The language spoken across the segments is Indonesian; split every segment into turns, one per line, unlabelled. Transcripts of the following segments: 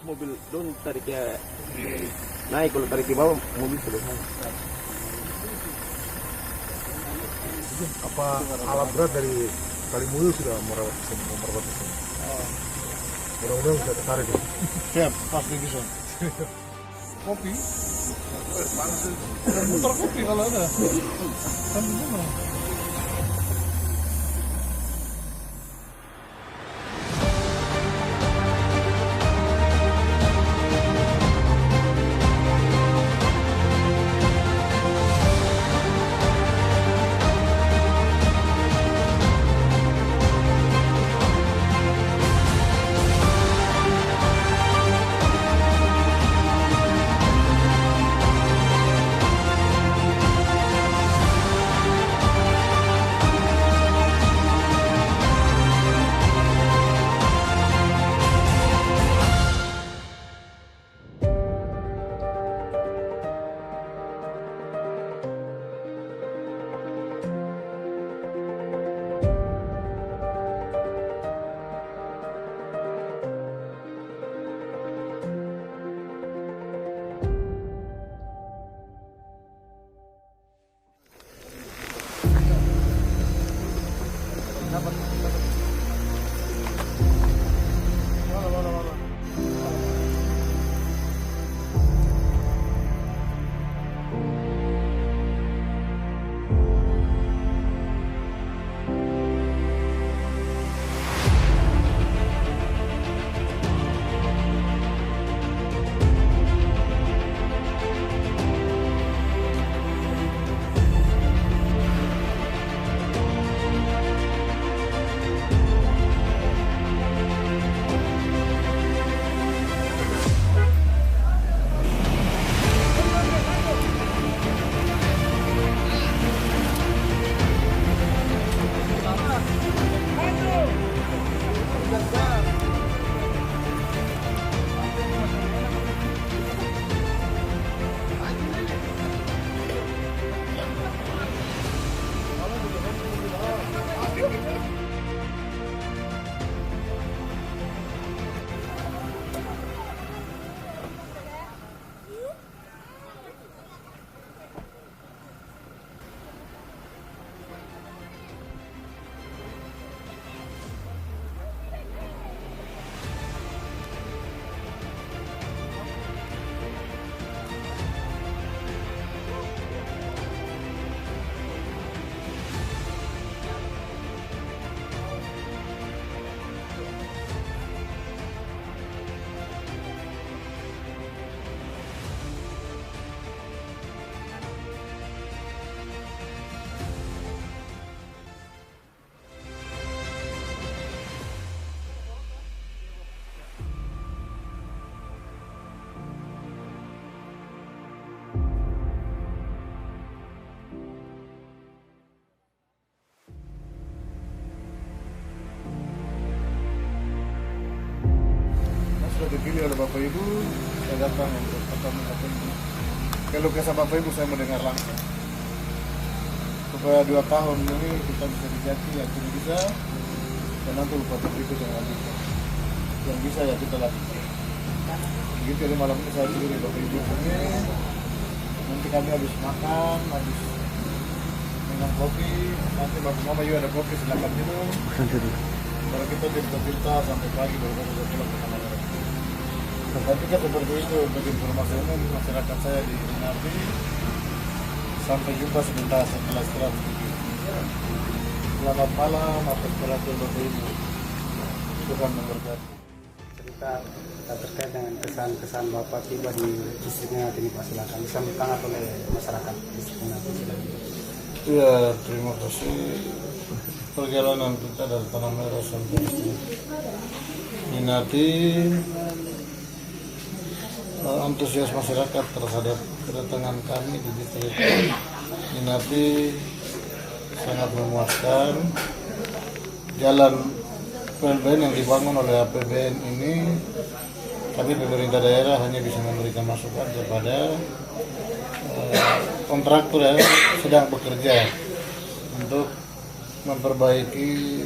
mobil don tarik ya naik, kalau tarik ke bawah mobil selesai.
Apa alat berat dari Kalimuyu sudah merawat di sini? Mudah-mudahan bisa tertarik ya.
Siap, pasti bisa. Kopi, muter kopi kalau ada. Kan gimana? Sudah dipilih oleh Bapak Ibu, saya datang untuk ketemu ini. Kalau kisah Bapak Ibu saya mendengar langsung. Supaya 2 tahun ini kita bisa dijati, yang tidak bisa, dan nanti Bupati berikut yang bisa. Yang bisa ya kita lakukan. Begitu, jadi malam ini saya pilih Bapak Ibu ini. Nanti kami habis makan, habis minum kopi, nanti Bapak Mama juga ada kopi, silakan minum. Kalau kita cerita-cerita sampai pagi baru kita pulang ke kamar. Tapi kan seperti itu untuk informasi umum masyarakat saya di Minardi. Sampai jumpa sebentar setelah istirahat. Selamat malam atas perhatian Bapak Ibu. Tuhan memberkati.
Cerita terkait dengan kesan-kesan Bapak tiba di distrik Minardi ini Pak, silakan disampaikan oleh masyarakat distrik Minardi.
Ya, terima kasih. Perjalanan kita dari Tanah Merah sampai Minardi, antusias masyarakat terhadap kedatangan kami di distrik Minardi sangat memuaskan. Jalan PLBN yang dibangun oleh APBN ini, kami pemerintah daerah hanya bisa memberikan masukan kepada kontraktor yang sedang bekerja untuk memperbaiki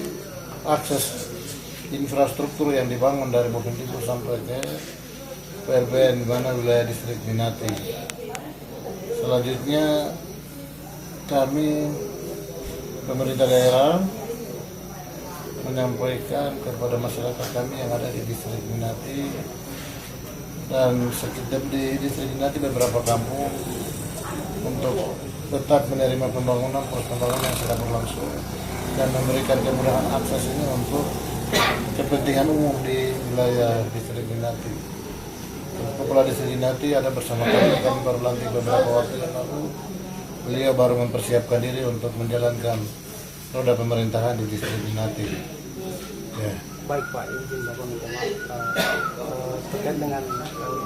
akses infrastruktur yang dibangun dari Bovendigul sampai ke PRBN di mana wilayah distrik Minati. Selanjutnya kami pemerintah daerah menyampaikan kepada masyarakat kami yang ada di distrik Minati dan sekitar di distrik Minati beberapa kampung untuk tetap menerima pembangunan yang sedang berlangsung dan memberikan kemudahan akses ini untuk kepentingan umum di wilayah distrik Minati. Kepala distrik Minati ada bersama kami baru lantik beberapa waktu yang lalu. Beliau baru mempersiapkan diri untuk menjalankan roda pemerintahan di distrik Minati. Ya.
Baik Pak, izin Bapak minta maaf terkait dengan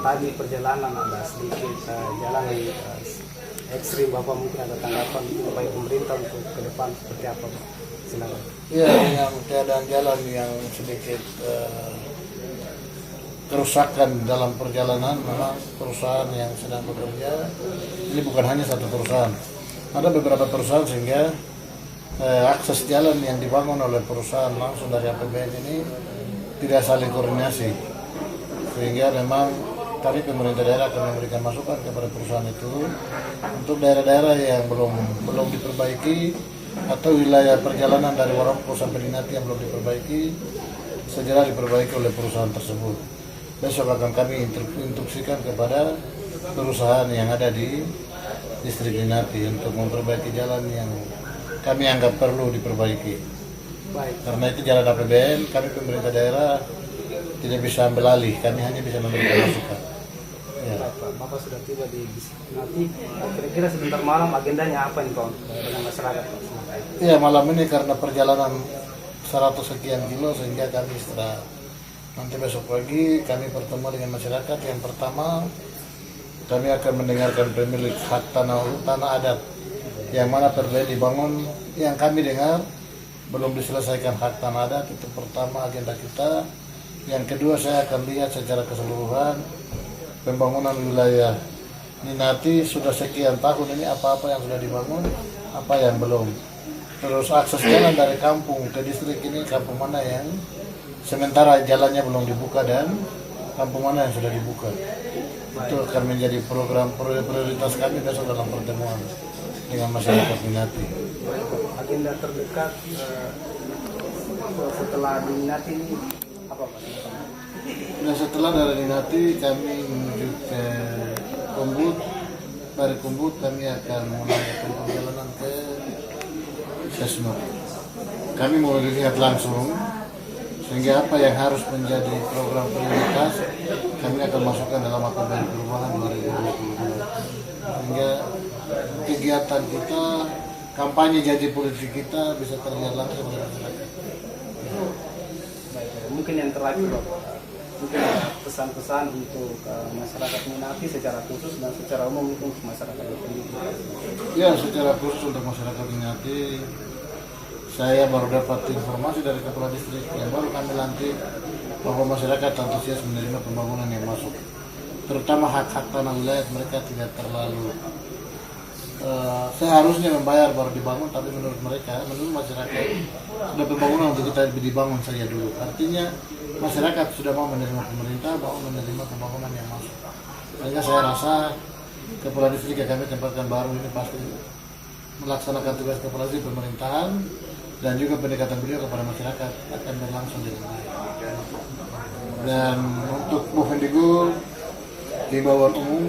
tadi perjalanan ada sedikit jalan yang ekstrim, Bapak mungkin ada tanggapan baik pemerintah untuk ke depan seperti apa Pak? Silakan.
Ya, dengan keadaan jalan yang sedikit kerusakan dalam perjalanan, memang perusahaan yang sedang bekerja ini bukan hanya satu perusahaan, ada beberapa perusahaan sehingga akses jalan yang dibangun oleh perusahaan langsung dari APBN ini tidak saling koordinasi, sehingga memang kami pemerintah daerah akan memberikan masukan kepada perusahaan itu untuk daerah-daerah yang belum diperbaiki atau wilayah perjalanan dari Warongko sampai Minati yang belum diperbaiki segera diperbaiki oleh perusahaan tersebut. Besok akan kami instruksikan kepada perusahaan yang ada di distrik Minati untuk memperbaiki jalan yang kami anggap perlu diperbaiki.
Baik.
Karena itu jalan APBN, kami pemerintah daerah tidak bisa ambil alih, kami hanya bisa memberikan masukan. Ya.
Baik Pak, Bapak sudah tiba di Minati. Kira-kira sebentar malam agendanya apa nih Pak dengan masyarakat Pak?
Ya, malam ini karena perjalanan 100 sekian kilo sehingga kami istirahat. Nanti besok pagi kami bertemu dengan masyarakat. Yang pertama, kami akan mendengarkan pemilik hak tanah adat yang mana PRBN dibangun, yang kami dengar belum diselesaikan hak tanah adat. Itu pertama agenda kita. Yang kedua, saya akan lihat secara keseluruhan pembangunan wilayah Minati sudah sekian tahun ini, apa-apa yang sudah dibangun, apa yang belum. Terus akses jalan dari kampung ke distrik ini, kampung mana yang sementara jalannya belum dibuka dan kampung mana yang sudah dibuka. Itu akan menjadi program prioritas kami besok dalam pertemuan dengan masyarakat Minati.
Agenda terdekat setelah di Minati ini apa Pak?
Nah, setelah dari Minati kami menuju ke Kumbut. Dari Kumbut kami akan melanjutkan perjalanan ke Sesno. Kami mau lihat langsung sehingga apa yang harus menjadi program prioritas kami akan masukkan dalam APBN perubahan 2022. Sehingga kegiatan kita, kampanye janji politik kita bisa terlihat langsung oleh masyarakat.
Mungkin yang terakhir Bapak, mungkin pesan-pesan untuk masyarakat Minati secara khusus dan secara umum untuk masyarakat pendidikan.
Ya, secara khusus untuk masyarakat Minati, saya baru dapat informasi dari kepala distrik yang baru kami lantik bahwa masyarakat antusias menerima pembangunan yang masuk, terutama hak-hak tanah wilayah mereka tidak terlalu seharusnya membayar baru dibangun, tapi menurut mereka, menurut masyarakat sudah pembangunan untuk kita dibangun saja dulu. Artinya masyarakat sudah mau menerima pemerintah, mau menerima pembangunan yang masuk. Sehingga saya rasa kepala distrik yang kami tempatkan baru ini pasti melaksanakan tugas kepala distrik pemerintahan dan juga pendekatan beliau kepada masyarakat akan berlangsung dengan baik. Dan untuk Bovendigul, himbauan umum,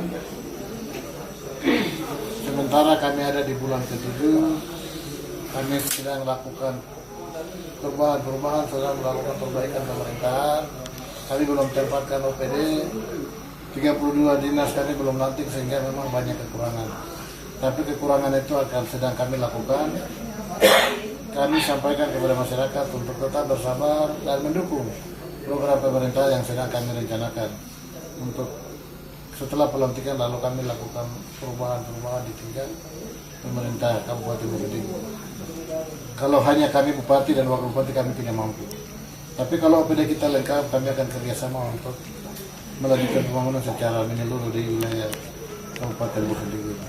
sementara kami ada di bulan ke-7, kami sedang melakukan perubahan, sedang melakukan perbaikan pemerintahan. Kami belum tempatkan OPD, 32 dinas kami belum lantik sehingga memang banyak kekurangan. Tapi kekurangan itu akan sedang kami lakukan. Kami sampaikan kepada masyarakat untuk tetap bersabar dan mendukung program pemerintah yang sedang kami rencanakan. Untuk setelah pelantikan lalu kami lakukan perubahan-perubahan di tingkat pemerintah Kabupaten Bovendigul. Kalau hanya kami bupati dan wakil bupati kami tidak mampu. Tapi kalau OPD kita lengkap, kami akan kerjasama untuk melanjutkan pembangunan secara menyeluruh di wilayah Kabupaten Bovendigul.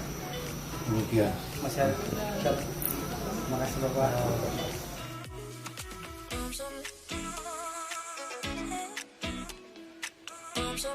Demikian.
Masyarakat. Terima kasih Bapak.
I'm so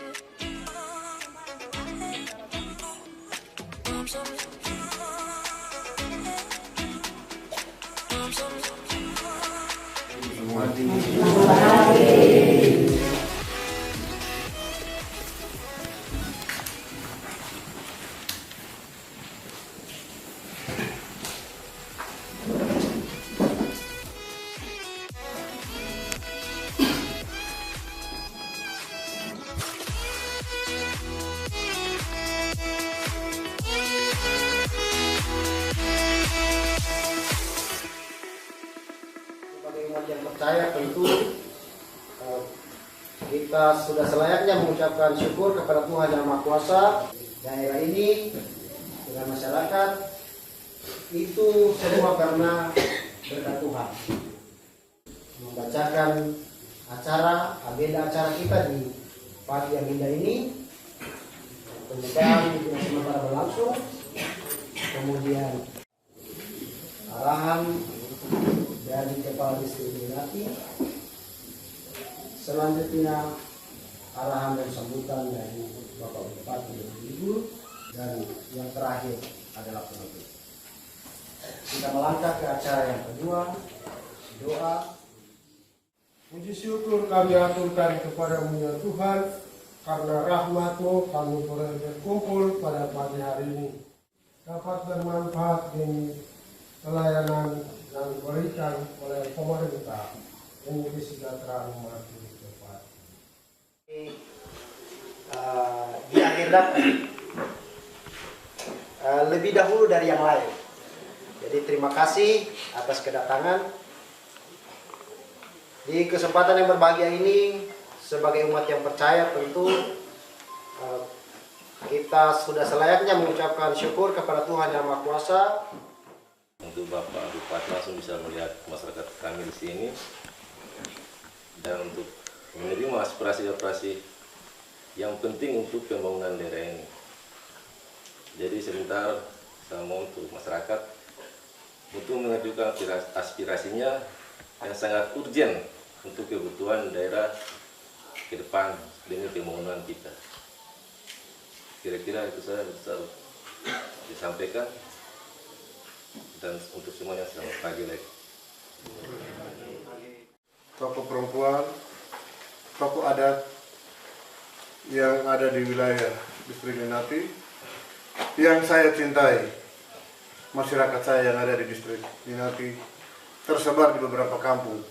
Sebagai umat yang percaya tentu kita sudah selayaknya mengucapkan syukur kepada Tuhan Yang Maha Kuasa. Daerah ini dengan masyarakat itu semua karena berkat Tuhan. Membacakan agenda acara kita di pagi yang indah ini, pembukaan yang sementara berlangsung, kemudian arahan dari Kepala Distrik Minati, selanjutnya arahan dan sambutan dari Bapak Bupati dan Ibu, dan yang terakhir adalah penutup. Kita melangkah ke acara yang kedua, doa.
Puji syukur kami aturkan kepadamu ya Tuhan, karena rahmat-Mu kami boleh berkumpul pada pagi hari ini, dapat bermanfaat demi pelayanan yang diberikan oleh pemerintah demi kesejahteraan umat ini depan.
Di agenda lebih dahulu dari yang lain. Jadi terima kasih atas kedatangan. Di kesempatan yang berbahagia ini, sebagai umat yang percaya tentu kita sudah selayaknya mengucapkan syukur kepada Tuhan Yang Maha Kuasa.
Untuk Bapak Bupati langsung bisa melihat masyarakat kami di sini dan untuk menerima aspirasi-aspirasi yang penting untuk pembangunan daerah ini. Jadi sebentar saya mau untuk masyarakat untuk mengajukan aspirasinya yang sangat urgent untuk kebutuhan daerah ke depan demi pembangunan kita. Kira-kira itu saya bisa disampaikan, dan untuk semuanya selamat pagi lagi.
Tokoh perempuan, tokoh adat yang ada di wilayah Distrik Minati, yang saya cintai, masyarakat saya yang ada di Distrik Minati, tersebar di beberapa kampung.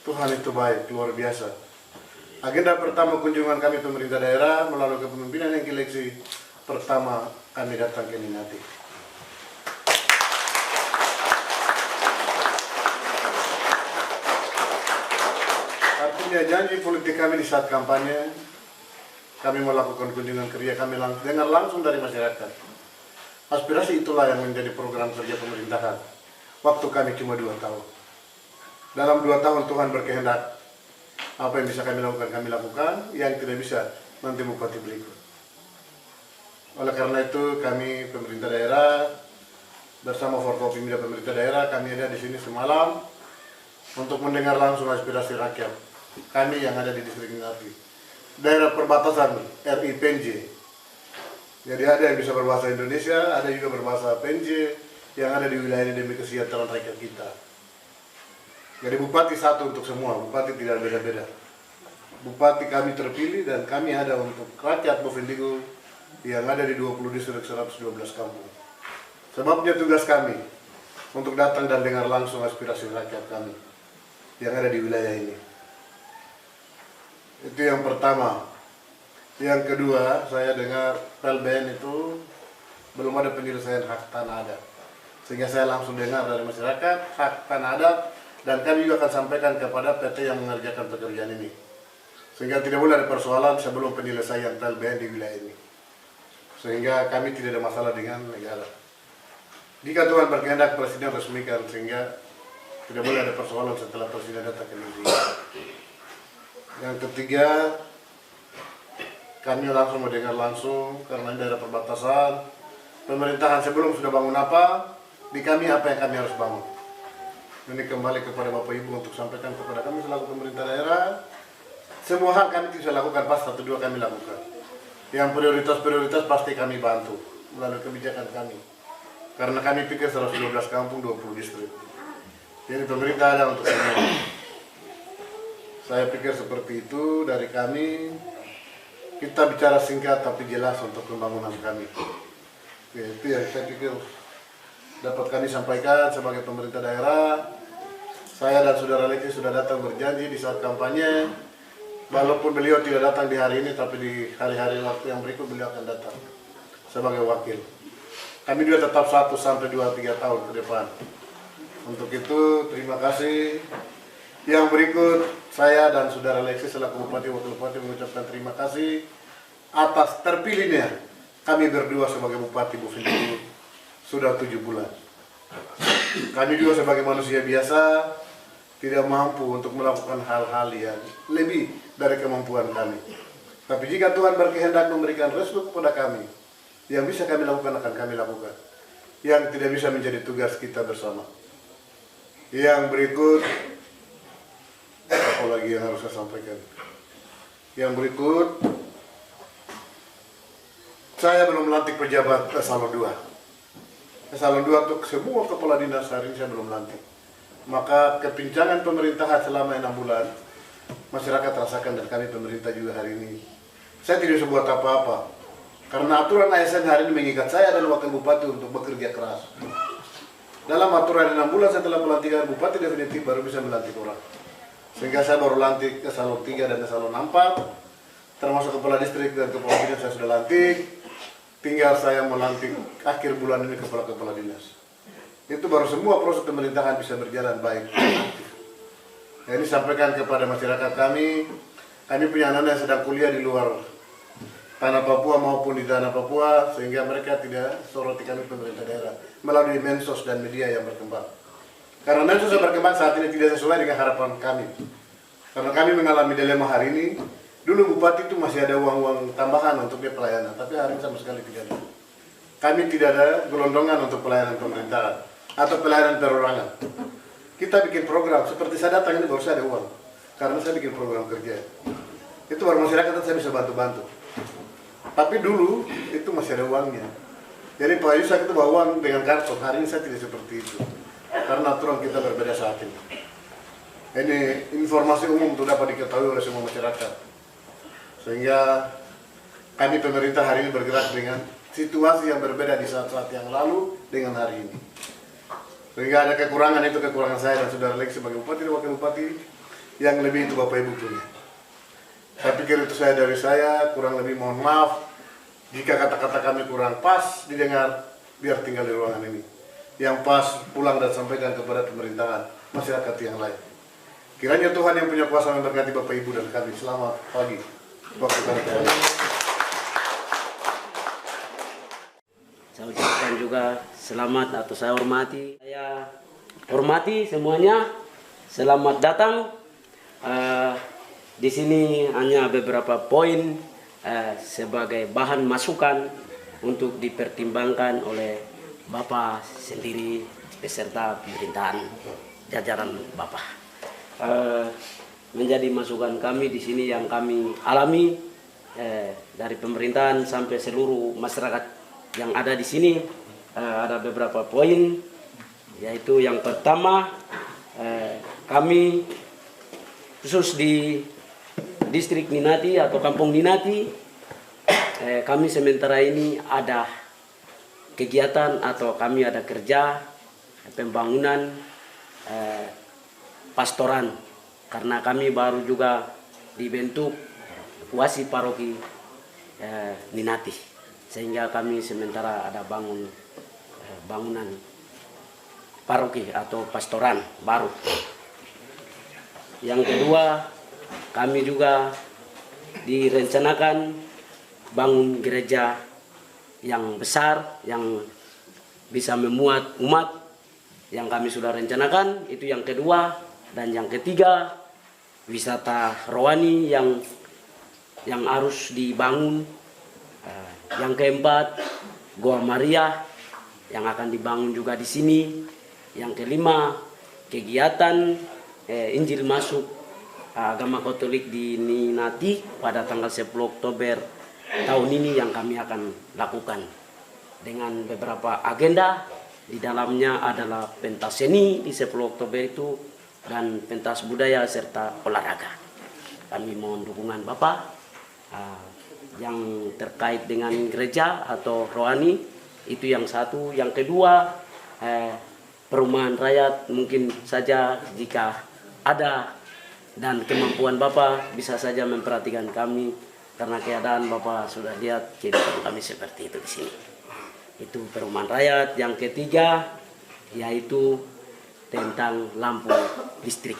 Tuhan itu baik, luar biasa. Agenda pertama kunjungan kami pemerintah daerah melalui kepemimpinan yang Kileksi, pertama kami datang ke Minati. Artinya janji politik kami di saat kampanye, kami melakukan kunjungan kerja, kami dengar langsung dari masyarakat. Aspirasi itulah yang menjadi program kerja pemerintahan. Waktu kami cuma 2 tahun. Dalam 2 tahun Tuhan berkehendak. Apa yang bisa kami lakukan, yang tidak bisa nanti bupati berikut. Oleh karena itu kami pemerintah daerah bersama Forkopimda pemerintah daerah, kami ada di sini semalam untuk mendengar langsung aspirasi rakyat kami yang ada di Distrik Minati, daerah perbatasan RI PNJ. Jadi ada yang bisa berbahasa Indonesia, ada juga berbahasa PNJ yang ada di wilayah ini demi kesejahteraan rakyat kita. Jadi bupati satu untuk semua, bupati tidak beda-beda. Bupati kami terpilih dan kami ada untuk rakyat Bovendigul yang ada di 20 distrik 112 kampung. Sebabnya tugas kami untuk datang dan dengar langsung aspirasi rakyat kami yang ada di wilayah ini. Itu yang pertama. Yang kedua, saya dengar PLBN itu belum ada penyelesaian hak tanah adat. Sehingga saya langsung dengar dari masyarakat hak tanah adat, dan kami juga akan sampaikan kepada PT yang mengerjakan pekerjaan ini. Sehingga tidak boleh ada persoalan sebelum penyelesaian PLBN di wilayah ini. Sehingga kami tidak ada masalah dengan negara. Jika Tuhan berkehendak, Presiden resmikan, sehingga tidak boleh ada persoalan setelah Presiden datang ke negeri. Yang ketiga, kami langsung mendengar langsung, karena ini daerah perbatasan, pemerintahan sebelum sudah bangun apa, di kami apa yang kami harus bangun. Ini kembali kepada Bapak Ibu untuk sampaikan kepada kami selaku pemerintah daerah. Semua hal kami bisa lakukan, pas 1-2 kami lakukan. Yang prioritas-prioritas pasti kami bantu melalui kebijakan kami. Karena kami pikir 112 kampung, 20 distrik. Jadi pemerintah ada untuk semua. Saya pikir seperti itu dari kami. Kita bicara singkat tapi jelas untuk pembangunan kami. Ya, itu yang saya pikir dapat kami sampaikan sebagai pemerintah daerah. Saya dan saudara Leki sudah datang berjanji di saat kampanye. Walaupun beliau tidak datang di hari ini, tapi di hari-hari waktu yang berikut beliau akan datang sebagai wakil. Kami juga tetap 1 sampai 2-3 tahun ke depan. Untuk itu, terima kasih. Yang berikut, saya dan saudara Leki selaku Bupati Wakil Bupati mengucapkan terima kasih atas terpilihnya kami berdua sebagai Bupati Bovendigul sudah 7 bulan. Kami juga sebagai manusia biasa tidak mampu untuk melakukan hal-hal yang lebih dari kemampuan kami. Tapi jika Tuhan berkehendak memberikan restu kepada kami, yang bisa kami lakukan akan kami lakukan. Yang tidak bisa menjadi tugas kita bersama. Yang berikut, apa lagi yang harus saya sampaikan? Yang berikut, saya belum melantik pejabat eselon 2. Eselon 2 untuk semua kepala dinas hari ini saya belum lantik. Maka kepincangan pemerintahan selama 6 bulan, masyarakat rasakan dan kami pemerintah juga hari ini. Saya tidak bisa buat apa-apa. Karena aturan ASN hari ini mengikat saya dan wakil bupati untuk bekerja keras. Dalam aturan 6 bulan setelah pelantikan bupati definitif baru bisa melantik orang. Sehingga saya baru lantik eselon 3 dan eselon 4, termasuk kepala distrik dan kepala dinas saya sudah lantik. Tinggal saya melantik akhir bulan ini kepala-kepala dinas. Itu baru semua proses pemerintahan bisa berjalan baik. Nah, ini sampaikan kepada masyarakat kami. Kami punya anak yang sedang kuliah di luar tanah Papua maupun di tanah Papua, sehingga mereka tidak soroti kami pemerintah daerah melalui mensos dan media yang berkembang. Karena mensos yang berkembang saat ini tidak sesuai dengan harapan kami. Karena kami mengalami dilema hari ini. Dulu bupati itu masih ada uang-uang tambahan untuk dia pelayanan, tapi hari ini sama sekali tidak ada. Kami tidak ada gelondongan untuk pelayanan pemerintahan atau pelayanan perorangan. Kita bikin program, seperti saya datang ini baru saya ada uang, karena saya bikin program kerja. Itu baru masyarakat saya bisa bantu-bantu. Tapi dulu itu masih ada uangnya. Jadi Pak Yusuf itu bawa uang dengan kartu, hari ini saya tidak seperti itu. Karena aturan kita berbeda saat ini. Ini informasi umum untuk dapat diketahui oleh semua masyarakat. Sehingga kami pemerintah hari ini bergerak dengan situasi yang berbeda di saat-saat yang lalu dengan hari ini. Sehingga ada kekurangan, itu kekurangan saya dan saudara Leki sebagai bupati dan wakil bupati, yang lebih itu Bapak Ibu punya. Saya pikir itu saya dari saya, kurang lebih mohon maaf jika kata-kata kami kurang pas didengar, biar tinggal di ruangan ini. Yang pas pulang dan sampaikan kepada pemerintahan masyarakat yang lain. Kiranya Tuhan yang punya kuasa memberkati Bapak Ibu dan kami. Selamat pagi.
Saya ucapkan juga selamat atau saya hormati semuanya. Selamat datang. Di sini hanya beberapa poin sebagai bahan masukan untuk dipertimbangkan oleh Bapak sendiri beserta pemerintahan jajaran Bapak. Menjadi masukan kami di sini yang kami alami dari pemerintahan sampai seluruh masyarakat yang ada di sini. Ada beberapa poin, yaitu yang pertama, kami khusus di distrik Ninati atau kampung Ninati, kami sementara ini ada kegiatan atau kami ada kerja pembangunan pastoran. Karena kami baru juga dibentuk wasi paroki Ninati, sehingga kami sementara ada bangunan paroki atau pastoran baru. Yang kedua, kami juga direncanakan bangun gereja yang besar yang bisa memuat umat, yang kami sudah rencanakan. Itu yang kedua. Dan yang ketiga, wisata rohani yang harus dibangun. Yang keempat, Goa Maria yang akan dibangun juga di sini. Yang kelima, kegiatan Injil masuk agama Katolik di Ninati pada tanggal 10 Oktober tahun ini yang kami akan lakukan dengan beberapa agenda. Di dalamnya adalah pentas seni di 10 Oktober itu dan pentas budaya serta olahraga. Kami mohon dukungan Bapak yang terkait dengan gereja atau rohani, itu yang satu. Yang kedua, perumahan rakyat mungkin saja jika ada dan kemampuan Bapak bisa saja memperhatikan kami, karena keadaan Bapak sudah lihat kehidupan kami seperti itu di sini. Itu perumahan rakyat. Yang ketiga yaitu tentang lampu listrik.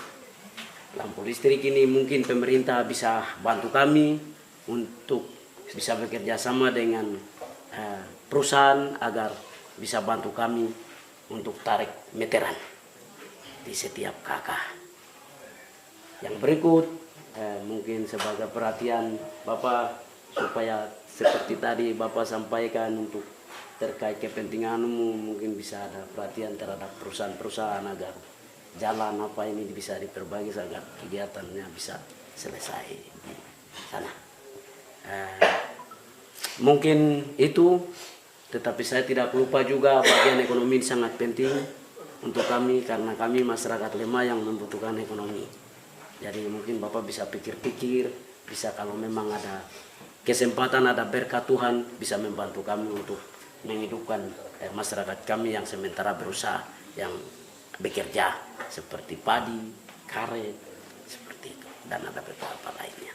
Lampu listrik ini mungkin pemerintah bisa bantu kami untuk bisa bekerja sama dengan perusahaan agar bisa bantu kami untuk tarik meteran di setiap kakak. Yang berikut mungkin sebagai perhatian Bapak, supaya seperti tadi Bapak sampaikan untuk terkait kepentingan umum, mungkin bisa ada perhatian terhadap perusahaan-perusahaan agar jalan apa ini bisa diperbaiki agar kegiatannya bisa selesai di sana. Mungkin itu, tetapi saya tidak lupa juga bagian ekonomi sangat penting untuk kami, karena kami masyarakat lemah yang membutuhkan ekonomi. Jadi mungkin Bapak bisa pikir-pikir, bisa kalau memang ada kesempatan, ada berkat Tuhan, bisa membantu kami untuk menghidupkan masyarakat kami yang sementara berusaha, yang bekerja seperti padi, karet, seperti itu, dan ada beberapa lainnya.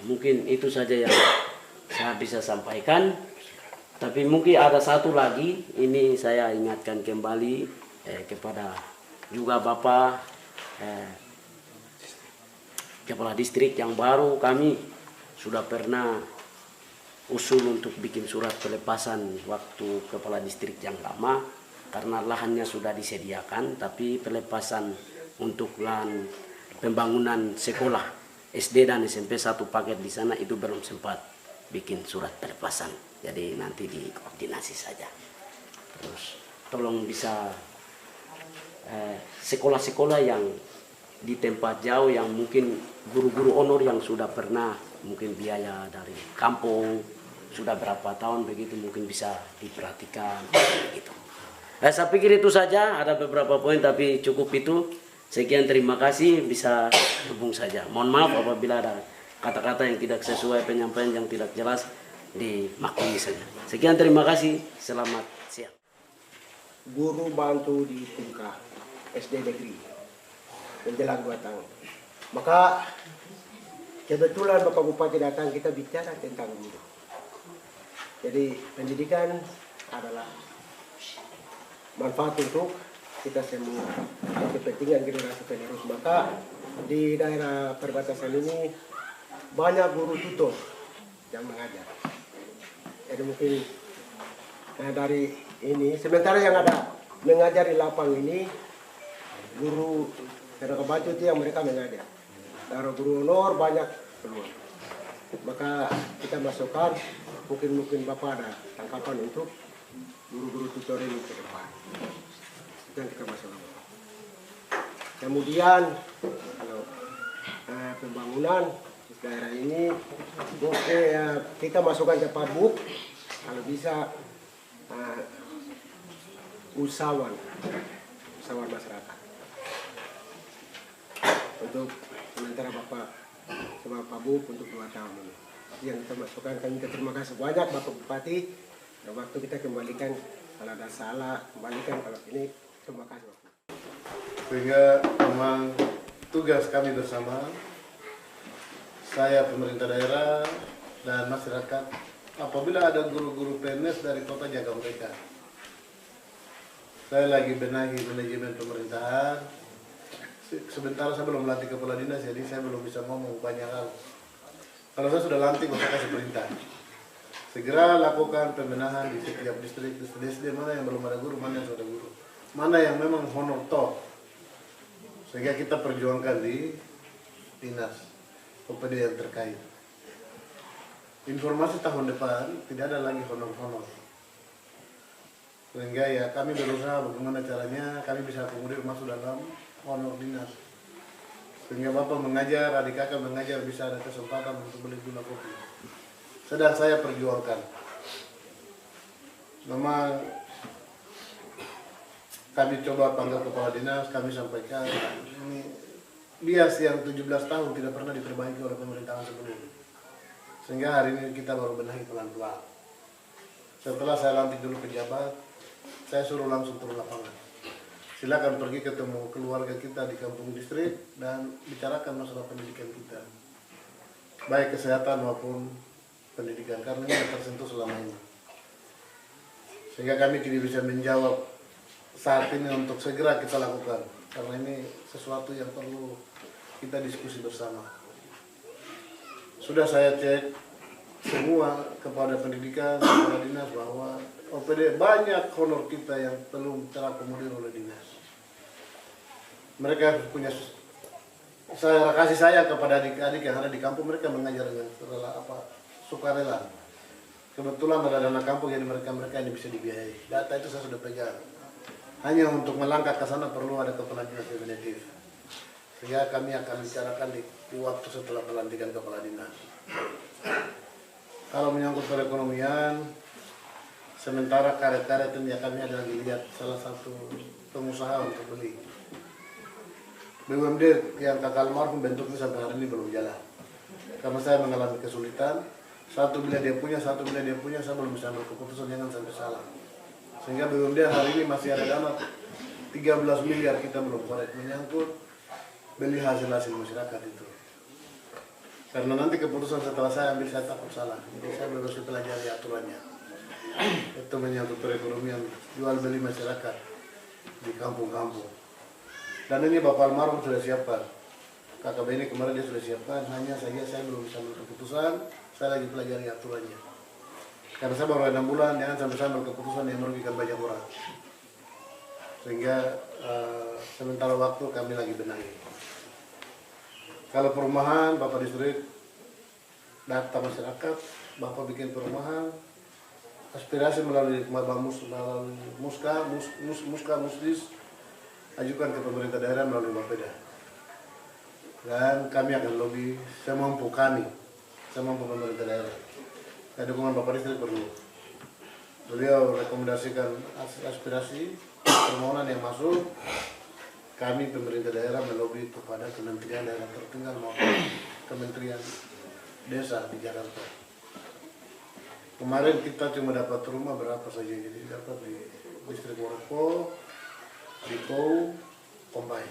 Mungkin itu saja yang saya bisa sampaikan. Tapi mungkin ada satu lagi, ini saya ingatkan kembali kepada juga Bapak Kepala Distrik yang baru. Kami sudah pernah usul untuk bikin surat pelepasan waktu Kepala Distrik yang lama, karena lahannya sudah disediakan, tapi pelepasan untuk lahan pembangunan sekolah SD dan SMP satu paket di sana itu belum sempat bikin surat pelepasan. Jadi nanti dikoordinasi saja. Terus tolong bisa sekolah-sekolah yang di tempat jauh, yang mungkin guru-guru honor yang sudah pernah mungkin biaya dari kampung sudah berapa tahun begitu, mungkin bisa diperhatikan begitu. Saya pikir itu saja, ada beberapa poin tapi cukup itu. Sekian, terima kasih, bisa hubung saja. Mohon maaf apabila ada kata-kata yang tidak sesuai, penyampaian yang tidak jelas, dimaklumi saja. Sekian, terima kasih, selamat siang.
Guru bantu di tingkat SD negeri menjelang 2 tahun. Maka kebetulan Bapak Bupati datang, kita bicara tentang guru. Jadi pendidikan adalah manfaat untuk kita semua, kepentingan generasi penerus. Maka di daerah perbatasan ini banyak guru tutor yang mengajar. Jadi mungkin dari ini, sementara yang ada mengajar di lapang ini guru Tenaga Batu itu yang mereka mengajar. Dari guru honor banyak keluar. Maka kita masukkan, mungkin Bapak ada tangkapan untuk guru-guru tutor ini ke depan. Itu yang kita masukkan. Kemudian kalau pembangunan di daerah ini, kita masukkan ke Pabuk, kalau bisa usahawan masyarakat. Untuk sementara Bapak sama Pak Bu untuk 2 tahun ini. Yang kita masukkan, kami terima kasih banyak Bapak Bupati. Dan waktu kita kembalikan, kalau ada salah, kembalikan, kalau ini, terima kasih Bapak.
Sehingga memang tugas kami bersama, saya pemerintah daerah dan masyarakat, apabila ada guru-guru PNS dari kota, jaga mereka. Saya lagi benahi manajemen pemerintahan. Sebentar saya belum latih kepala dinas, jadi saya belum bisa ngomong banyak hal. Kalau saya sudah lantik, saya kasih perintah. Segera lakukan pembenahan di setiap distrik, SD mana yang belum ada guru, mana yang sudah ada guru. Mana yang memang honor top. Sehingga kita perjuangkan di dinas OPD yang terkait. Informasi tahun depan tidak ada lagi honor-honor. Sehingga ya kami berusaha bagaimana caranya kami bisa akomodir masuk dalam honor dinas. Sehingga Bapak mengajar, adik kakak mengajar, bisa ada kesempatan untuk beli gula kopi. sedang saya perjuangkan. Memang kami coba panggil kepala dinas, kami sampaikan ini bias yang 17 tahun tidak pernah diperbaiki oleh pemerintahan sebelumnya. Sehingga hari ini kita baru benahi pelan-pelan. Setelah saya lantik dulu pejabat, saya suruh langsung turun lapangan. Silakan pergi ketemu keluarga kita di kampung distrik dan bicarakan masalah pendidikan kita. Baik kesehatan maupun pendidikan, karena ini tersentuh selama ini. Sehingga kami tidak bisa menjawab saat ini untuk segera kita lakukan, karena ini sesuatu yang perlu kita diskusi bersama. Sudah saya cek semua kepada pendidikan, kepada dinas bahwa OPD banyak honor kita yang belum terakomodir oleh dinas. Mereka punya, saya kasih saya kepada adik-adik yang ada di kampung, mereka mengajar dengan sukarela. Kebetulan ada dana kampung yang mereka ini bisa dibiayai. Data itu saya sudah pegang. Hanya untuk melangkah ke sana perlu ada kepala dinas definitif. Sehingga kami akan bicarakan di waktu setelah pelantikan kepala dinas. Kalau menyangkut perekonomian, sementara karet-karet ini ya kami ada lagi lihat salah satu pengusaha untuk beli. BUMD yang kakak almarhum bentuknya sampai hari ini belum jalan. Karena saya mengalami kesulitan, satu bila dia punya, saya belum bisa ambil keputusan, jangan sampai salah. Sehingga BUMD hari ini masih ada dana 13 miliar kita belum korek menyangkut beli hasil-hasil masyarakat itu. Karena nanti keputusan setelah saya ambil saya takut salah, jadi saya belum harus pelajari aturannya. Itu menyangkut perekonomian jual beli masyarakat di kampung-kampung. Dan ini Bapak almarhum sudah siapkan. KKB ini kemarin dia sudah siapkan, hanya saja saya belum bisa ambil keputusan, saya lagi pelajari aturannya. Karena saya baru 6 bulan, jangan sampai saya ambil keputusan yang merugikan banyak orang. Sehingga sementara waktu kami lagi benahi. Kalau perumahan, Bapak distrik data masyarakat, Bapak bikin perumahan, aspirasi melalui Musdis, ajukan ke pemerintah daerah melalui Bapeda. Dan kami akan lobby semampu kami, semampu pemerintah daerah. Dukungan Bapak distrik perlu. Beliau rekomendasikan aspirasi permohonan yang masuk. Kami pemerintah daerah melobi kepada Kementerian Daerah Tertinggal maupun Kementerian Desa di Jakarta. Kemarin kita cuma dapat rumah berapa saja, jadi dapat di distrik Wonopo, di Kou, Kombai.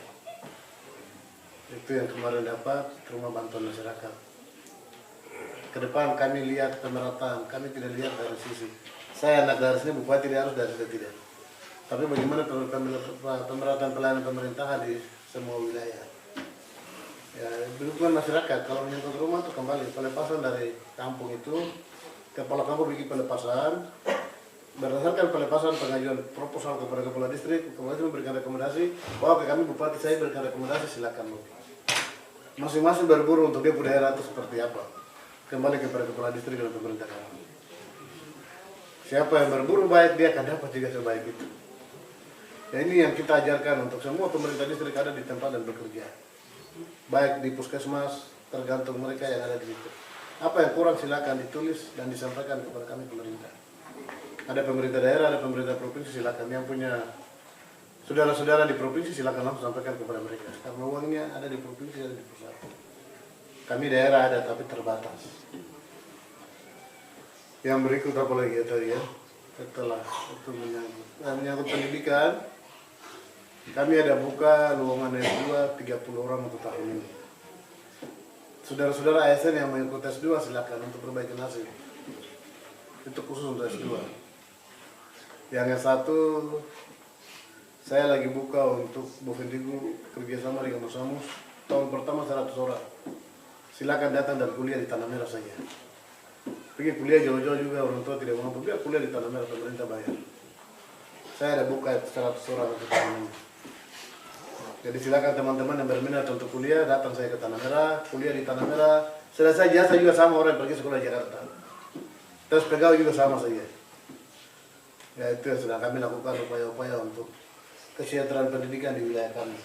Itu yang kemarin dapat rumah bantuan masyarakat. Ke depan kami lihat pemerataan, kami tidak lihat dari sisi. Saya anak dari sini, bupati tidak harus dari sini tidak. Tapi bagaimana pemerataan pelayanan pemerintahan di semua wilayah. Ya, dukungan masyarakat, kalau menyangkut rumah itu kembali pelepasan dari kampung itu, kepala kampung bikin pelepasan, berdasarkan pelepasan pengajuan proposal kepada kepala distrik, kepala distrik memberikan rekomendasi, bahwa kami bupati saya berikan rekomendasi, silakan. Masing-masing berburu untuk dia punya daerah itu seperti apa. Kembali kepada kepala distrik dan pemerintah kampung. Siapa yang berburu baik, dia akan dapat juga sebaik itu. Ya, ini yang kita ajarkan untuk semua pemerintah distrik ada di tempat dan bekerja. Baik di puskesmas, tergantung mereka yang ada di situ. Apa yang kurang silakan ditulis dan disampaikan kepada kami pemerintah. Ada pemerintah daerah, ada pemerintah provinsi, silakan. Yang punya saudara-saudara di provinsi silakan langsung sampaikan kepada mereka. Karena uangnya ada di provinsi, ada di pusat. Kami daerah ada tapi terbatas. Yang berikut apa lagi ya tadi ya? Setelah itu menyangkut pendidikan, kami ada buka lowongan S2 30 orang untuk tahun ini. Saudara-saudara ASN yang mengikuti S2 silakan untuk perbaikan hasil. Itu khusus untuk S2. Yang satu, saya lagi buka untuk Bovendigo kerjasama dengan Musamus. Tahun pertama 100 orang. Silakan datang dan kuliah di Tanah Merah saja. Pergi kuliah jauh-jauh juga, orang tua tidak mampu, dia kuliah di Tanah Merah, pemerintah bayar. Saya ada buka 100 orang untuk tahun ini. Jadi silakan teman-teman yang berminat untuk kuliah, datang saya ke Tanah Merah, kuliah di Tanah Merah. Selesai jasa juga sama orang yang pergi sekolah di Jakarta. Terus pegawai juga sama saja. Ya itu yang sedang kami lakukan upaya-upaya untuk kesejahteraan pendidikan di wilayah kami.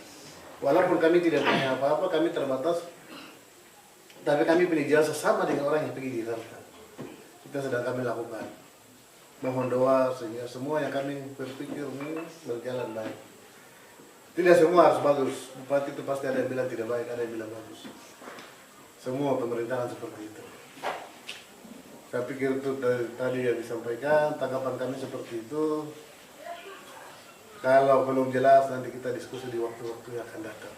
Walaupun kami tidak punya apa-apa, kami terbatas. Tapi kami punya jasa sama dengan orang yang pergi di Jakarta. kita sedang kami lakukan. Mohon doa sehingga semua yang kami berpikir ini berjalan baik. Tidak semua harus bagus. Bupati itu pasti ada yang bilang tidak baik, ada yang bilang bagus. Semua pemerintahan seperti itu. Saya pikir itu tadi yang disampaikan, tanggapan kami seperti itu. Kalau belum jelas nanti kita diskusi di waktu-waktu yang akan datang.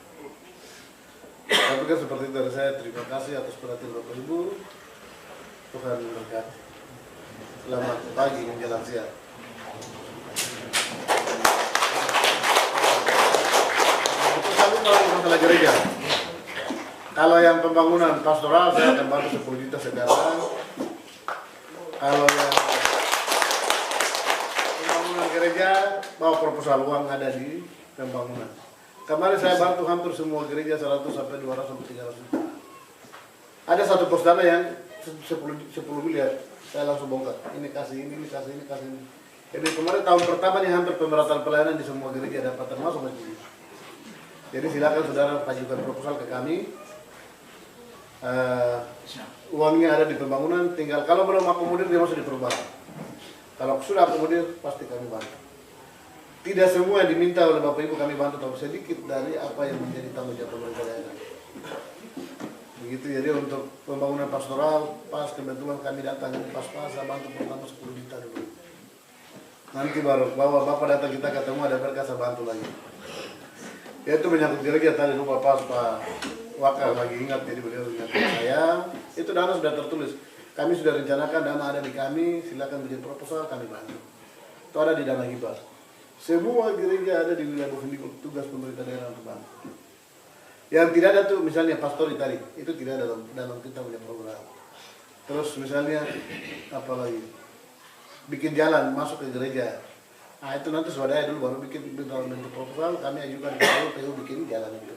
Saya pikir seperti itu dari saya. Terima kasih atas perhatian Bapak Ibu. Tuhan memberkati. Selamat pagi menjelang siang. Untuk kami masalah gereja. Kalau yang pembangunan pastoral saya akan bantu 10 juta sekarang. Kalau yang pembangunan gereja, bawa proposal uang ada di pembangunan. Kemarin saya bantu hampir semua gereja 100 sampai 200 sampai 300 juta. Ada satu pos dana yang 10 miliar. Saya langsung bongkar. Ini kasih ini kasih ini, kasih ini. Jadi kemarin tahun pertama nih hampir pemerataan pelayanan di semua gereja dapat termasuk masjid. Jadi silakan saudara ajukan proposal ke kami. Uangnya ada di pembangunan, tinggal kalau belum akomodir dia masuk di perubahan. Kalau sudah akomodir pasti kami bantu. Tidak semua yang diminta oleh Bapak Ibu kami bantu, tapi sedikit dari apa yang menjadi tanggung jawab pemerintah daerah. Begitu, jadi untuk pembangunan pastoral pas kebetulan kami datang ini pas-pasan bantu pertama 10 juta dulu. Nanti baru bahwa Bapak datang kita ketemu ada berkah saya bantu lagi. Ya itu menyangkut gereja tadi lupa pas Pak Wakar lagi ingat, jadi beliau ingat saya. Itu dana sudah tertulis. Kami sudah rencanakan dana ada di kami, silakan bikin proposal kami bantu. Itu ada di dana hibah. Semua gereja ada di wilayah Bovendigul, tugas pemerintah daerah untuk bantu. Yang tidak ada tuh misalnya pastori tadi, itu tidak ada dalam kita punya program. Terus misalnya apa lagi? Bikin jalan masuk ke gereja. Nah itu nanti swadaya dulu baru bikin bentuk proposal, kami ajukan ke PU bikin jalan itu.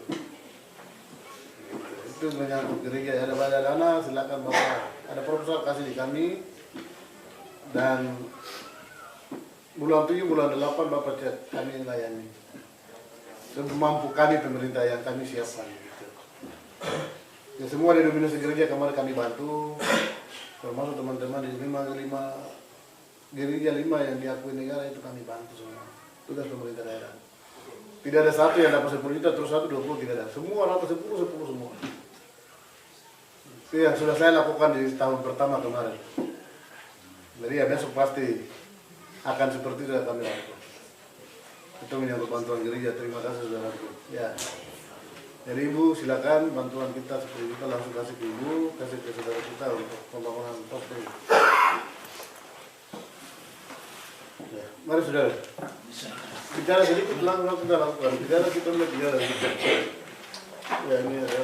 Itu menyangkut gereja, ada dana silakan Bapak. Ada proposal kasih di kami. Dan bulan 7, bulan 8 Bapak cek kami layani. Semampu kami pemerintah yang kami siapkan gitu. Ya semua denominasi gereja kemarin kami bantu. Termasuk teman-teman di 5 gereja 5 yang diakui negara itu kami bantu semua. Tugas pemerintah daerah. Tidak ada satu yang dapat 10 juta terus 1 20 tidak ada. Semua dapat 10 semua. Itu yang sudah saya lakukan di tahun pertama kemarin. Jadi ya besok pasti akan seperti itu yang kami lakukan. Itu menyangkut bantuan gereja. Terima kasih saudaraku. Ya. Jadi Ibu silakan bantuan kita 10 juta langsung kasih ke Ibu, kasih ke saudara kita untuk pembangunan pos ini. Ya. Mari saudara. Bicara sedikit langsung kita lakukan. Bicara kita mulai bicara. Ya ini ada.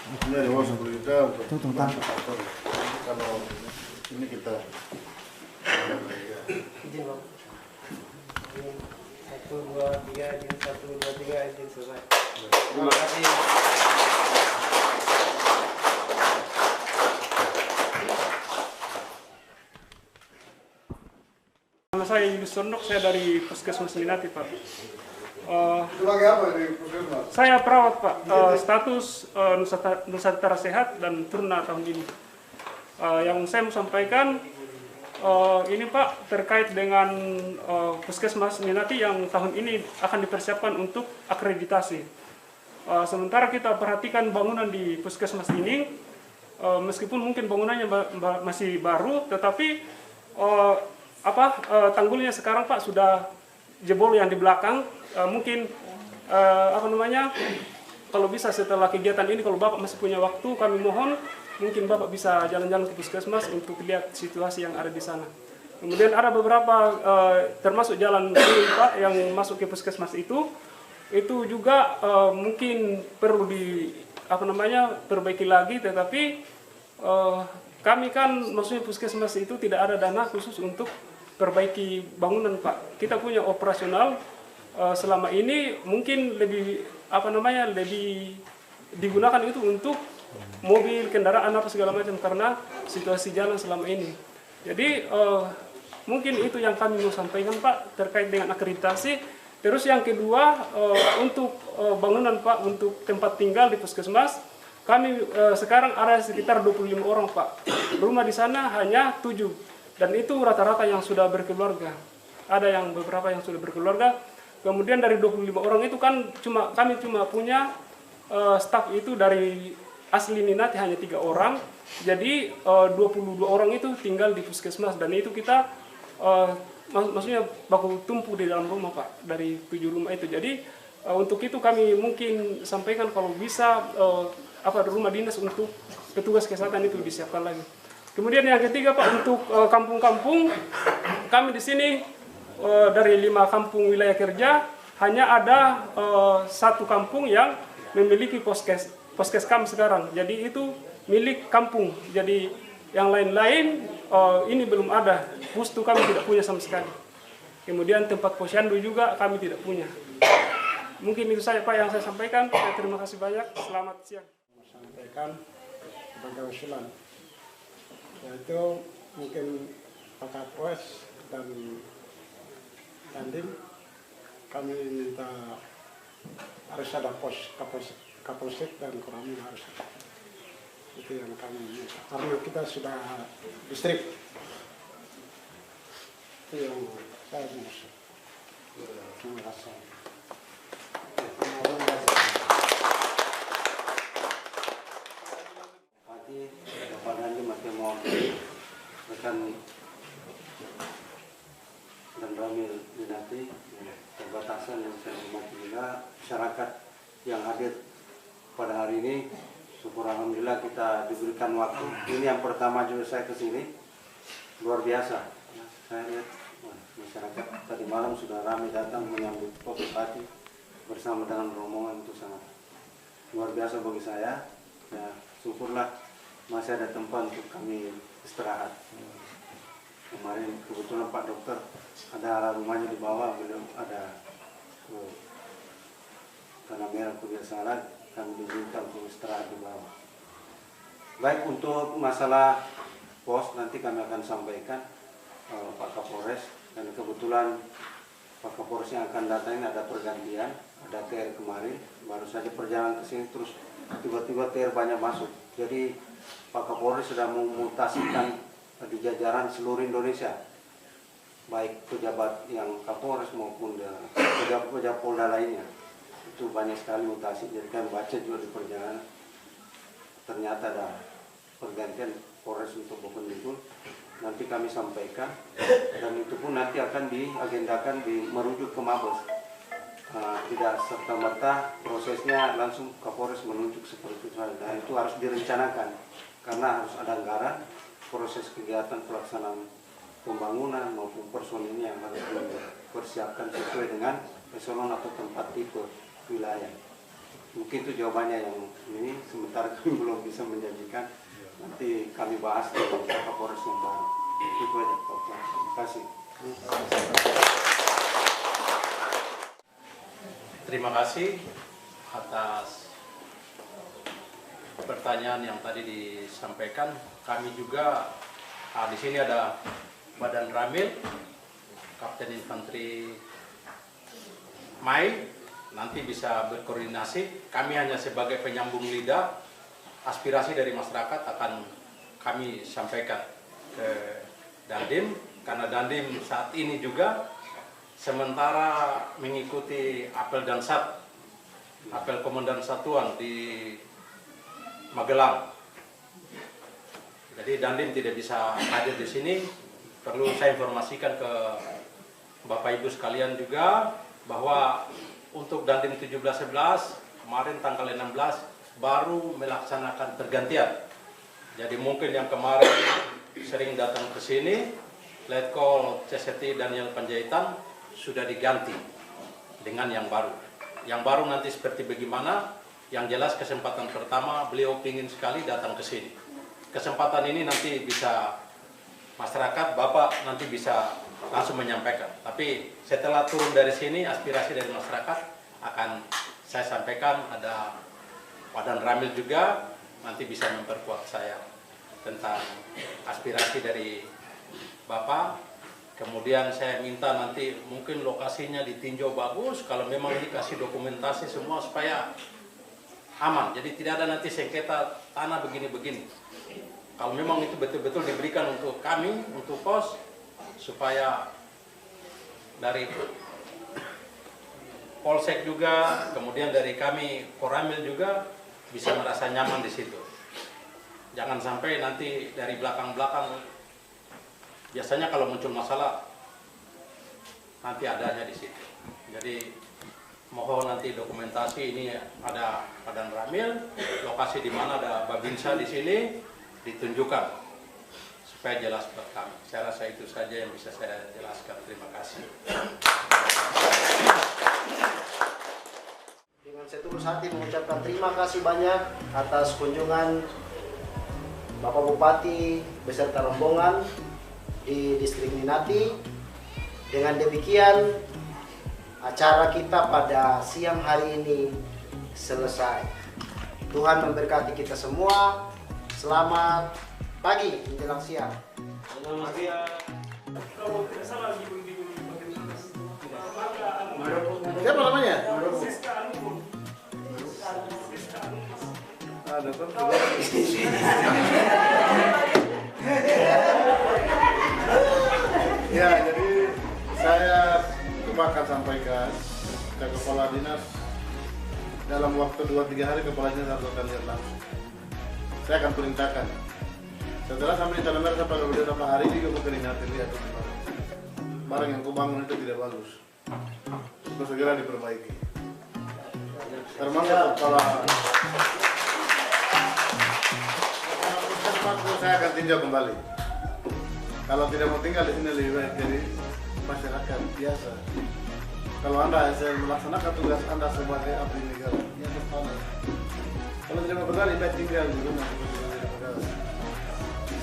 Ini ada uang 10 juta untuk bantu pastor. Kalau ini kita
Izin Bang. 1, 2, 3, izin 1, 2, 3, izin selesai.
Terima kasih.
Nama saya Yunus Sondok, saya dari Puskesmas Minati, Pak.
sebagai apa di puskesmas?
Saya perawat, Pak. Status Nusantara Sehat dan Turna tahun ini. Yang saya mau sampaikan ini Pak terkait dengan Puskesmas Minati yang tahun ini akan dipersiapkan untuk akreditasi. Sementara kita perhatikan bangunan di Puskesmas ini, meskipun mungkin bangunannya masih baru, tetapi tanggulnya sekarang Pak sudah jebol yang di belakang. Mungkin kalau bisa setelah kegiatan ini, kalau Bapak masih punya waktu, kami mohon mungkin Bapak bisa jalan-jalan ke Puskesmas untuk lihat situasi yang ada di sana. Kemudian ada beberapa termasuk jalan ini Pak yang masuk ke Puskesmas itu juga mungkin perlu perbaiki lagi, tetapi kami kan maksudnya Puskesmas itu tidak ada dana khusus untuk perbaiki bangunan Pak. Kita punya operasional selama ini mungkin lebih digunakan itu untuk mobil, kendaraan apa segala macam karena situasi jalan selama ini. Jadi mungkin itu yang kami mau sampaikan Pak terkait dengan akreditasi. Terus yang kedua untuk bangunan Pak, untuk tempat tinggal di Puskesmas, kami sekarang ada sekitar 25 orang Pak. Rumah di sana hanya 7 dan itu rata-rata yang sudah berkeluarga. Ada yang beberapa yang sudah berkeluarga. Kemudian dari 25 orang itu kan kami cuma punya staf itu dari asli Minati hanya 3 orang. Jadi 22 orang itu tinggal di puskesmas dan itu kita maksudnya baku tumpu di dalam rumah Pak dari 7 rumah itu. Jadi untuk itu kami mungkin sampaikan kalau bisa rumah dinas untuk petugas kesehatan itu disiapkan lagi. Kemudian yang ketiga Pak, untuk kampung-kampung kami di sini dari 5 kampung wilayah kerja hanya ada 1 kampung yang memiliki poskeskam sekarang. Jadi itu milik kampung. Jadi yang lain-lain ini belum ada. Pustu kami tidak punya sama sekali. Kemudian tempat posyandu juga kami tidak punya. Mungkin itu saja Pak yang saya sampaikan. Terima kasih banyak. Selamat siang.
Sampaikan sebagai usulan, yaitu mungkin Pak Kapolres dan Dandim kami minta harus ada kapolsek dan koramil harus ada. Itu yang kami minta karena kita sudah distrik. Itu yang saya maksud. Terima kasih.
Bapak Dandim masih mau rekan dan Ramil Minati, perbatasan yang saya hormati juga, masyarakat yang hadir pada hari ini. Syukur alhamdulillah kita diberikan waktu. Ini yang pertama juga saya ke sini, luar biasa. Saya lihat masyarakat tadi malam sudah ramai datang menyambut Pak Bupati bersama dengan rombongan, itu sangat luar biasa bagi saya. Ya, syukurlah masih ada tempat untuk kami istirahat. Kemarin kebetulan Pak Dokter ada rumahnya di bawah, belum ada tanah merah kebiasaan, kami diminta untuk istirahat di bawah. Baik, untuk masalah pos nanti kami akan sampaikan Pak Kapolres, dan kebetulan Pak Kapolres yang akan datang ini ada pergantian, ada TR kemarin, baru saja perjalanan ke sini terus tiba-tiba TR banyak masuk. Jadi Pak Kapolres sudah memutasikan di jajaran seluruh Indonesia, baik pejabat yang Kapolres maupun pejabat Polda lainnya. Itu banyak sekali mutasi, jadi kan baca juga di perjalanan ternyata ada pergantian Polres untuk Bovendigul. Nanti kami sampaikan, dan itu pun nanti akan diagendakan merujuk ke Mabes. Tidak serta-merta prosesnya langsung Kapolres menunjuk seperti itu. Dan itu harus direncanakan karena harus ada anggaran, proses kegiatan pelaksanaan pembangunan maupun personilnya yang harus dipersiapkan sesuai dengan eselon atau tempat tipe wilayah. Mungkin itu jawabannya yang ini, sementara kami belum bisa menjanjikan. Nanti kami bahas dengan Kapolres yang baru. Itu aja Pak. Terima kasih.
Terima kasih atas pertanyaan yang tadi disampaikan. Kami juga di sini ada Badan Ramil, Kapten Infanteri Mai, nanti bisa berkoordinasi. Kami hanya sebagai penyambung lidah, aspirasi dari masyarakat akan kami sampaikan ke Dandim, karena Dandim saat ini juga sementara mengikuti apel Dansat, apel Komandan Satuan di Magelang. Jadi Dandim tidak bisa hadir di sini. Perlu saya informasikan ke Bapak Ibu sekalian juga bahwa untuk Dandim 1711 kemarin tanggal 16 baru melaksanakan pergantian. Jadi mungkin yang kemarin sering datang ke sini, Letkol CST Daniel Panjaitan sudah diganti dengan yang baru. Yang baru nanti seperti bagaimana? Yang jelas kesempatan pertama beliau ingin sekali datang ke sini. Kesempatan ini nanti bisa masyarakat, Bapak nanti bisa langsung menyampaikan. Tapi setelah turun dari sini, aspirasi dari masyarakat akan saya sampaikan. Ada Badan Ramil juga nanti bisa memperkuat saya tentang aspirasi dari Bapak. Kemudian saya minta nanti mungkin lokasinya ditinjau bagus, kalau memang dikasih dokumentasi semua supaya aman. Jadi tidak ada nanti sengketa tanah begini-begini. Kalau memang itu betul-betul diberikan untuk kami, untuk pos, supaya dari Polsek juga, kemudian dari kami Koramil juga bisa merasa nyaman di situ. Jangan sampai nanti dari belakang-belakang, biasanya kalau muncul masalah nanti adanya di situ. Jadi mohon nanti dokumentasi ini ada Padang Ramil, lokasi di mana ada Babinsa di sini ditunjukkan supaya jelas buat kami. Saya rasa itu saja yang bisa saya jelaskan. Terima kasih.
Dengan setulus hati mengucapkan terima kasih banyak atas kunjungan Bapak Bupati beserta rombongan di Distrik Ninati. Dengan demikian acara kita pada siang hari ini selesai. Tuhan memberkati kita semua. Selamat pagi menjelang siang.
Kalau tidak salah di
Siapa namanya?
Siska Anumpul.
Ada kan? Ya, jadi saya cuma akan sampaikan ke Kepala Dinas dalam waktu 2-3 hari Kepala Dinas harus akan lihat langsung. Saya akan perintahkan. Setelah sampai di Tanah Merah sampai beberapa hari ini juga mungkin lihat barang yang kau bangun itu tidak bagus. Itu segera diperbaiki. Termasuk kepala saya akan tinjau kembali. Kalau tidak mau tinggal di sini lebih baik jadi masyarakat biasa. Kalau Anda melaksanakan tugas Anda sebagai abdi negara, ya pertama. Kalau tidak mau bekerja, lebih baik tinggal di rumah.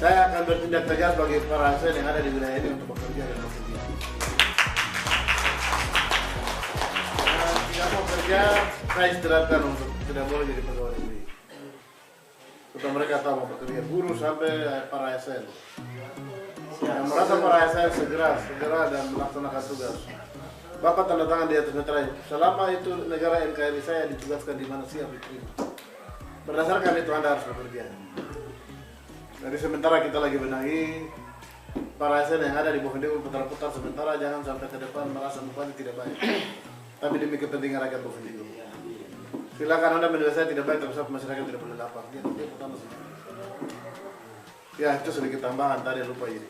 Saya akan bertindak tegas bagi para ASN yang ada di wilayah ini untuk bekerja dan bekerja. Tidak mau kerja, saya istirahatkan untuk tidak boleh jadi pegawai negeri. Supaya mereka tahu mau bekerja, guru sampai para ASN. Yang merasa para ASN segera dan melaksanakan tugas. Bapak tanda tangan di atas meterai. Selama itu negara NKRI saya ditugaskan di mana siap diterima. Berdasarkan itu Anda harus bekerja. Jadi sementara kita lagi benahi para ASN yang ada di Bovendigul putar-putar sementara, jangan sampai ke depan merasa bupati tidak baik. Tapi demi kepentingan rakyat Bovendigul. Silakan Anda menilai saya tidak baik, tapi masyarakat tidak boleh lapar. Dia pertama sih. Ya, itu sedikit tambahan tadi lupa ini.